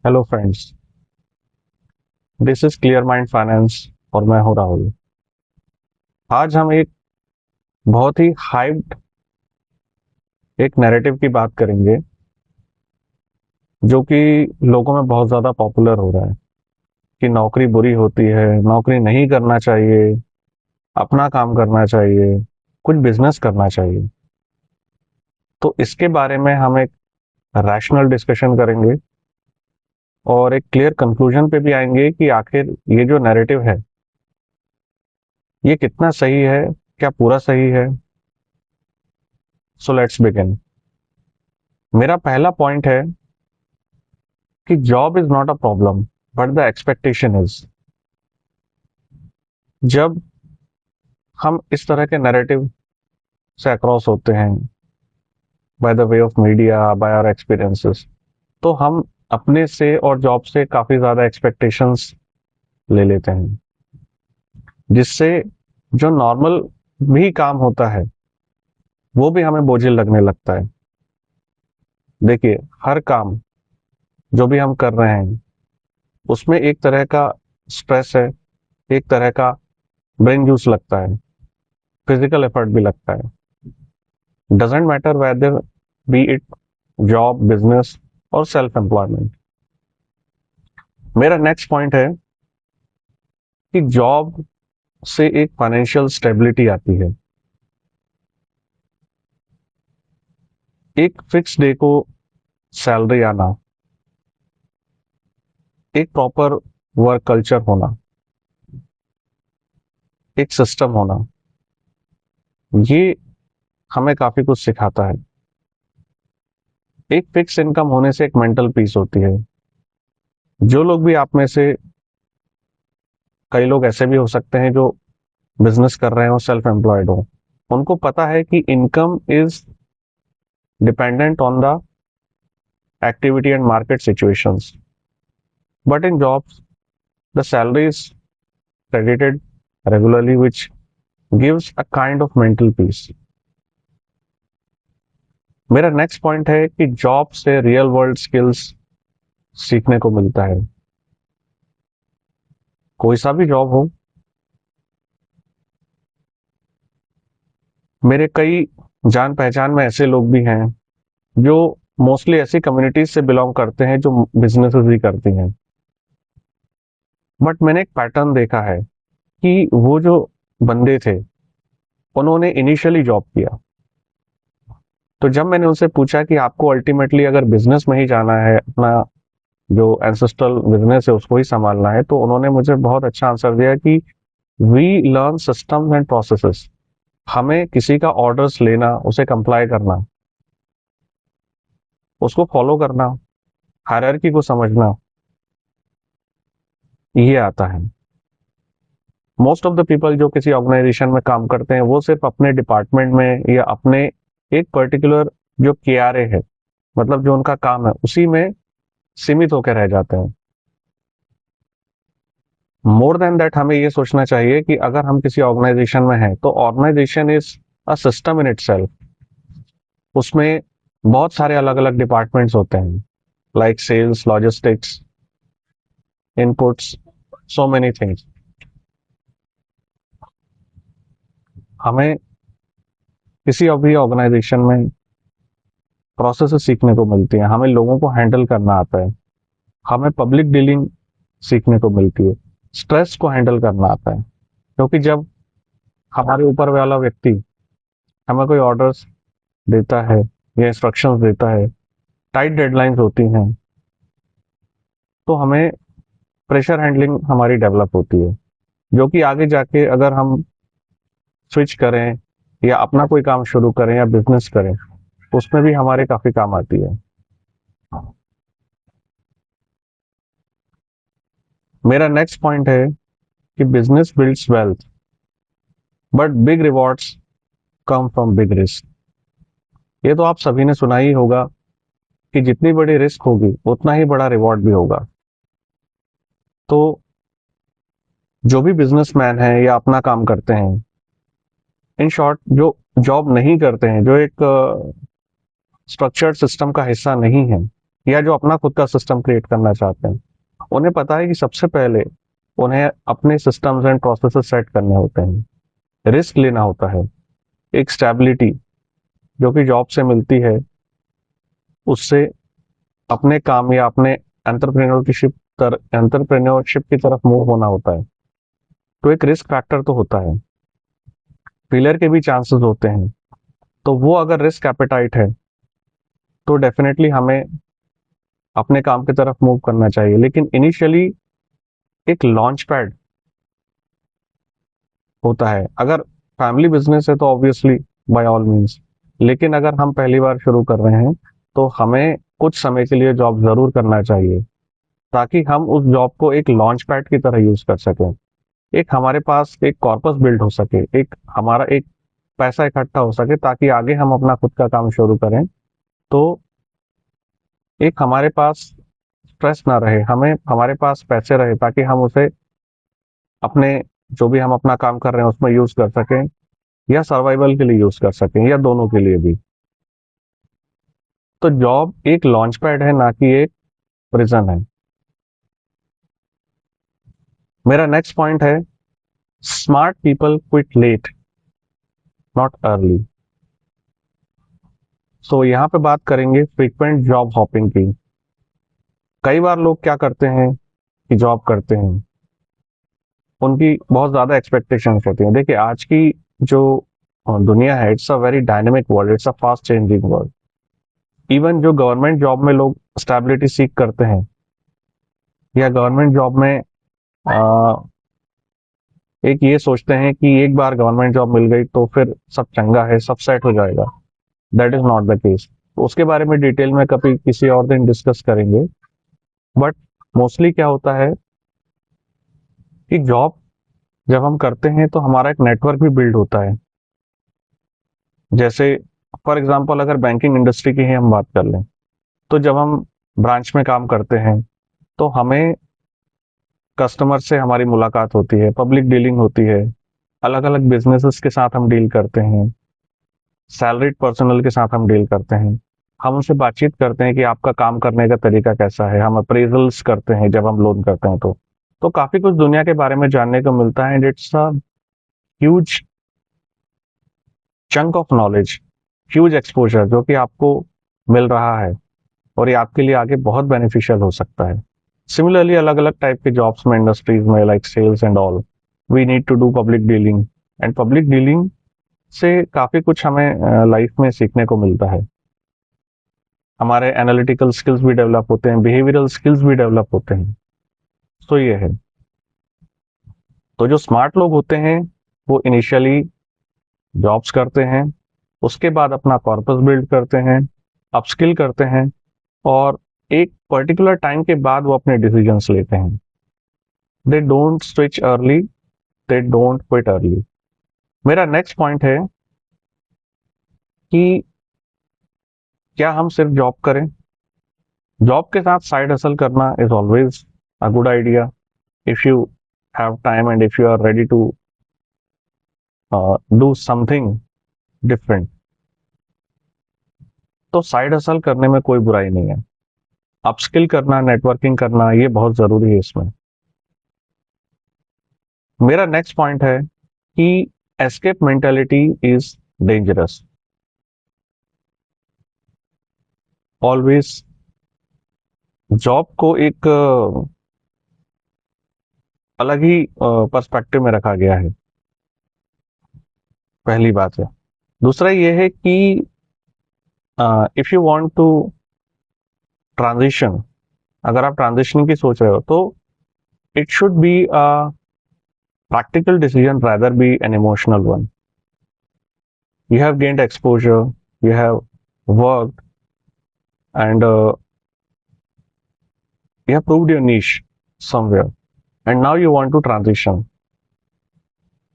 Hello friends, this is clear mind finance और मैं हूं राहुल। आज हम एक बहुत ही हाइप्ड एक नैरेटिव की बात करेंगे जो कि लोगों में बहुत ज़्यादा पॉपुलर हो रहा है कि नौकरी बुरी होती है, नौकरी नहीं करना चाहिए, अपना काम करना चाहिए, कुछ बिजनेस करना चाहिए। तो इसके बारे में हम एक रैशनल डिस्कशन करेंगे और एक क्लियर कंक्लूजन पे भी आएंगे कि आखिर ये जो नैरेटिव है ये कितना सही है, क्या पूरा सही है। So let's begin. मेरा पहला पॉइंट है कि job is not a problem but the expectation is. जब हम इस तरह के नैरेटिव से अक्रॉस होते हैं by the way of media, by our experiences, तो हम अपने से और जॉब से काफी ज्यादा एक्सपेक्टेशंस ले लेते हैं, जिससे जो नॉर्मल भी काम होता है वो भी हमें बोझिल लगने लगता है। देखिए, हर काम जो भी हम कर रहे हैं उसमें एक तरह का स्ट्रेस है, एक तरह का ब्रेन जूस लगता है, फिजिकल एफर्ट भी लगता है। Doesn't matter whether B it job, business और सेल्फ एम्प्लॉयमेंट। मेरा नेक्स्ट पॉइंट है कि जॉब से एक फाइनेंशियल स्टेबिलिटी आती है, एक फिक्स डे को सैलरी आना, एक प्रॉपर वर्क कल्चर होना, एक सिस्टम होना, ये हमें काफी कुछ सिखाता है। एक फिक्स इनकम होने से एक मेंटल पीस होती है। जो लोग भी आप में से, कई लोग ऐसे भी हो सकते हैं जो बिजनेस कर रहे हो, सेल्फ एम्प्लॉयड हो, उनको पता है कि income is dependent on the activity and market situations. But in jobs, the salary is credited regularly, which gives a kind of mental peace. मेरा नेक्स्ट पॉइंट है कि जॉब से रियल वर्ल्ड स्किल्स सीखने को मिलता है। कोई सा भी जॉब हो, मेरे कई जान पहचान में ऐसे लोग भी हैं जो मोस्टली ऐसी कम्युनिटीज से बिलोंग करते हैं जो बिजनेसेस ही करती हैं। बट मैंने एक पैटर्न देखा है कि वो जो बंदे थे उन्होंने इनिशियली जॉब किया। तो जब मैंने उनसे पूछा कि आपको अल्टीमेटली अगर बिजनेस में ही जाना है, अपना जो एंसेस्ट्रल बिजनेस है उसको ही संभालना है, तो उन्होंने मुझे बहुत अच्छा आंसर दिया कि we learn systems and processes. हमें किसी का ऑर्डर्स लेना, उसे कंप्लाई करना, उसको फॉलो करना, हायरार्की को समझना, ये आता है। मोस्ट ऑफ द पीपल जो किसी ऑर्गेनाइजेशन में काम करते हैं वो सिर्फ अपने डिपार्टमेंट में या अपने एक पर्टिकुलर जो केआरए है, मतलब जो उनका काम है, उसी में सीमित होकर रह जाते हैं। मोर देन दैट हमें ये सोचना चाहिए कि अगर हम किसी ऑर्गेनाइजेशन में हैं तो organization is a system in itself. उसमें बहुत सारे अलग अलग डिपार्टमेंट्स होते हैं, like sales, logistics, inputs, so many things. हमें किसी भी ऑर्गेनाइजेशन में प्रोसेस सीखने को मिलती है, हमें लोगों को हैंडल करना आता है, हमें पब्लिक डीलिंग सीखने को मिलती है, स्ट्रेस को हैंडल करना आता है। क्योंकि जब हमारे ऊपर वाला व्यक्ति हमें कोई ऑर्डर्स देता है या इंस्ट्रक्शंस देता है, टाइट डेडलाइंस होती हैं, तो हमें प्रेशर हैंडलिंग हमारी डेवलप होती है, जो कि आगे जाके अगर हम स्विच करें या अपना कोई काम शुरू करें या बिजनेस करें, उसमें भी हमारे काफी काम आती है। मेरा नेक्स्ट पॉइंट है कि business builds wealth but big rewards come from big risk. ये तो आप सभी ने सुना ही होगा कि जितनी बड़ी रिस्क होगी उतना ही बड़ा रिवॉर्ड भी होगा। तो जो भी बिजनेसमैन है या अपना काम करते हैं, इन शॉर्ट जो जॉब नहीं करते हैं, जो एक स्ट्रक्चर्ड सिस्टम का हिस्सा नहीं है, या जो अपना खुद का सिस्टम क्रिएट करना चाहते हैं, उन्हें पता है कि सबसे पहले उन्हें अपने सिस्टम्स एंड प्रोसेसेस सेट करने होते हैं, रिस्क लेना होता है, एक स्टेबिलिटी जो कि जॉब से मिलती है, उससे अपने काम या अपने एंटरप्रेन्योरशिप की तरफ मूव होना होता है। तो एक रिस्क फैक्टर तो होता है, फेलियर के भी चांसेस होते हैं। तो वो अगर रिस्क एपेटाइट है तो डेफिनेटली हमें अपने काम की तरफ मूव करना चाहिए। लेकिन इनिशियली एक लॉन्च पैड होता है। अगर फैमिली बिजनेस है तो ऑब्वियसली बाय ऑल मींस, लेकिन अगर हम पहली बार शुरू कर रहे हैं तो हमें कुछ समय के लिए जॉब जरूर करना चाहिए, ताकि हम उस जॉब को एक लॉन्च पैड की तरह यूज कर सकें। एक हमारे पास एक कॉर्पस बिल्ड हो सके, एक हमारा एक पैसा इकट्ठा हो सके, ताकि आगे हम अपना खुद का काम शुरू करें। तो एक हमारे पास स्ट्रेस ना रहे, हमें हमारे पास पैसे रहे, ताकि हम उसे अपने जो भी हम अपना काम कर रहे हैं उसमें यूज कर सकें, या सर्वाइवल के लिए यूज कर सकें, या दोनों के लिए भी। तो जॉब एक लॉन्च पैड है, ना कि एक प्रिजन है। मेरा नेक्स्ट पॉइंट है, smart people quit late not early. So यहाँ पे बात करेंगे फ्रीक्वेंट जॉब हॉपिंग की। कई बार लोग क्या करते हैं कि जॉब करते हैं, उनकी बहुत ज्यादा एक्सपेक्टेशंस होती हैं। देखिए आज की जो दुनिया है, it's a very dynamic world, it's a fast changing world. Even जो गवर्नमेंट जॉब में लोग स्टेबिलिटी सीख करते हैं, या गवर्नमेंट जॉब में एक ये सोचते हैं कि एक बार गवर्नमेंट जॉब मिल गई तो फिर सब चंगा है, सब सेट हो जाएगा। That is not the case. उसके बारे में डिटेल में कभी किसी और दिन डिस्कस करेंगे। बट मोस्टली क्या होता है कि जॉब जब हम करते हैं तो हमारा एक नेटवर्क भी बिल्ड होता है। जैसे फॉर एग्जांपल अगर बैंकिंग इंडस्ट्री की ही हम बात कर लें, तो जब हम ब्रांच में काम करते हैं तो हमें कस्टमर से हमारी मुलाकात होती है, पब्लिक डीलिंग होती है, अलग अलग बिजनेसेस के साथ हम डील करते हैं, सैलरीड पर्सनल के साथ हम डील करते हैं। हम उनसे बातचीत करते हैं कि आपका काम करने का तरीका कैसा है, हम अप्रेजल्स करते हैं जब हम लोन करते हैं। तो काफी कुछ दुनिया के बारे में जानने को मिलता है, and it's a huge chunk of knowledge, huge exposure जो कि आपको मिल रहा है, और ये आपके लिए आगे बहुत बेनिफिशियल हो सकता है। सिमिलरली अलग अलग टाइप के जॉब्स में, इंडस्ट्रीज में, like sales and all, we need to do public dealing. And public dealing से काफी कुछ हमें लाइफ में सीखने को मिलता है। हमारे एनालिटिकल स्किल्स भी डेवलप होते हैं, बिहेवियरल स्किल्स भी डेवलप होते हैं। तो ये है। तो जो स्मार्ट लोग होते हैं वो इनिशियली जॉब्स करते हैं, उसके बाद अपना कॉर्पस बिल्ड करते हैं, अपस्किल करते हैं, और एक पर्टिकुलर टाइम के बाद वो अपने डिसीजंस लेते हैं। They don't switch early, they don't quit early. मेरा नेक्स्ट पॉइंट है कि क्या हम सिर्फ जॉब करें? जॉब के साथ साइड हसल करना is always a good idea, if you have time and if you are ready to do something different. तो साइड हसल करने में कोई बुराई नहीं है। अपस्किल करना, नेटवर्किंग करना, ये बहुत जरूरी है इसमें। मेरा नेक्स्ट पॉइंट है कि escape mentality is dangerous. Always job को एक अलग ही पर्सपेक्टिव में रखा गया है, पहली बात है। दूसरा ये है कि if you want to transition, अगर आप ट्रांजिशनिंग की सोच रहे हो, तो it should be a practical decision rather be an emotional one. You have gained exposure, you have worked, and you have proved your niche somewhere, and now you want to transition,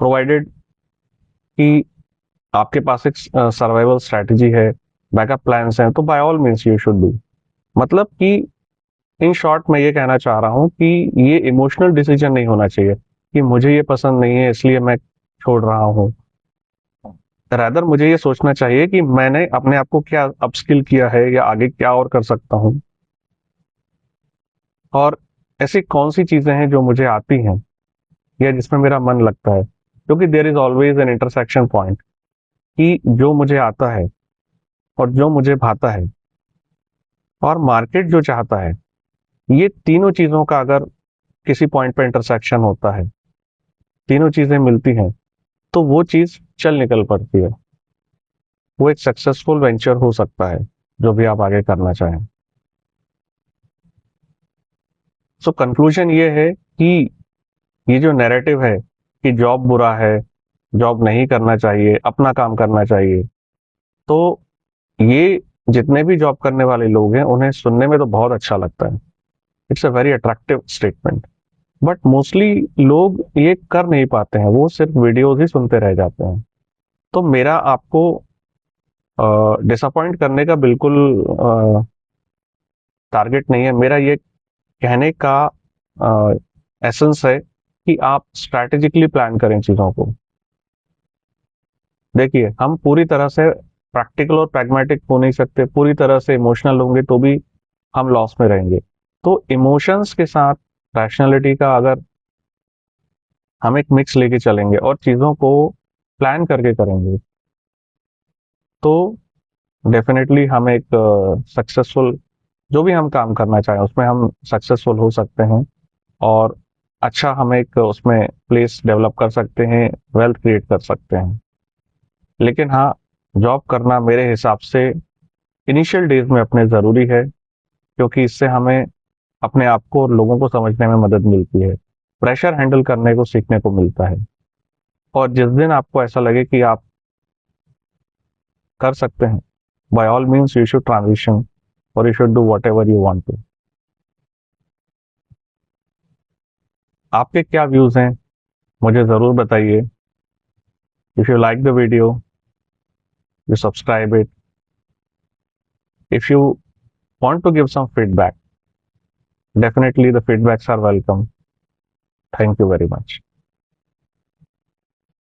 provided कि आपके पास एक survival strategy है, backup plans हैं, तो by all means you should do. मतलब कि in short मैं ये कहना चाह रहा हूँ कि ये इमोशनल डिसीजन नहीं होना चाहिए कि मुझे ये पसंद नहीं है इसलिए मैं छोड़ रहा हूँ। रादर मुझे ये सोचना चाहिए कि मैंने अपने आप को क्या अपस्किल किया है, या आगे क्या और कर सकता हूँ, और ऐसी कौन सी चीजें हैं जो मुझे आती हैं या जिसमें मेरा मन लगता है, क्योंकि there is always an intersection point कि जो मुझे आता है और जो मुझे भाता है और मार्केट जो चाहता है, ये तीनों चीजों का अगर किसी पॉइंट पे इंटरसेक्शन होता है, तीनों चीजें मिलती हैं, तो वो चीज चल निकल पड़ती है। वो एक सक्सेसफुल वेंचर हो सकता है जो भी आप आगे करना चाहें। सो कंक्लूजन ये है कि ये जो नैरेटिव है कि जॉब बुरा है, जॉब नहीं करना चाहिए, अपना काम करना चाहिए, तो ये जितने भी जॉब करने वाले लोग हैं उन्हें सुनने में तो बहुत अच्छा लगता है, it's a very attractive statement, but mostly लोग ये कर नहीं पाते हैं, वो सिर्फ वीडियोज ही सुनते रह जाते हैं। तो मेरा आपको डिसअपॉइंट करने का बिल्कुल टारगेट नहीं है। मेरा ये कहने का एसेंस है कि आप स्ट्रैटेजिकली प्लान करें चीज़ों को। देखिए, हम पूरी तरह से प्रैक्टिकल और प्रैग्मेटिक हो नहीं सकते, पूरी तरह से इमोशनल होंगे तो भी हम लॉस में रहेंगे। तो इमोशंस के साथ रैशनैलिटी का अगर हम एक मिक्स लेके चलेंगे और चीज़ों को प्लान करके करेंगे, तो डेफिनेटली हम एक सक्सेसफुल, जो भी हम काम करना चाहें उसमें हम सक्सेसफुल हो सकते हैं और अच्छा हम एक उसमें प्लेस डेवलप कर सकते हैं, वेल्थ क्रिएट कर सकते हैं। लेकिन हाँ, जॉब करना मेरे हिसाब से इनिशियल डेज में अपने ज़रूरी है, क्योंकि इससे हमें अपने आप को और लोगों को समझने में मदद मिलती है, प्रेशर हैंडल करने को सीखने को मिलता है। और जिस दिन आपको ऐसा लगे कि आप कर सकते हैं, by all means you should transition और you should do whatever you want to. आपके क्या व्यूज हैं, मुझे ज़रूर बताइए। If you like the video, you subscribe it. If you want to give some feedback, definitely the feedbacks are welcome. Thank you very much.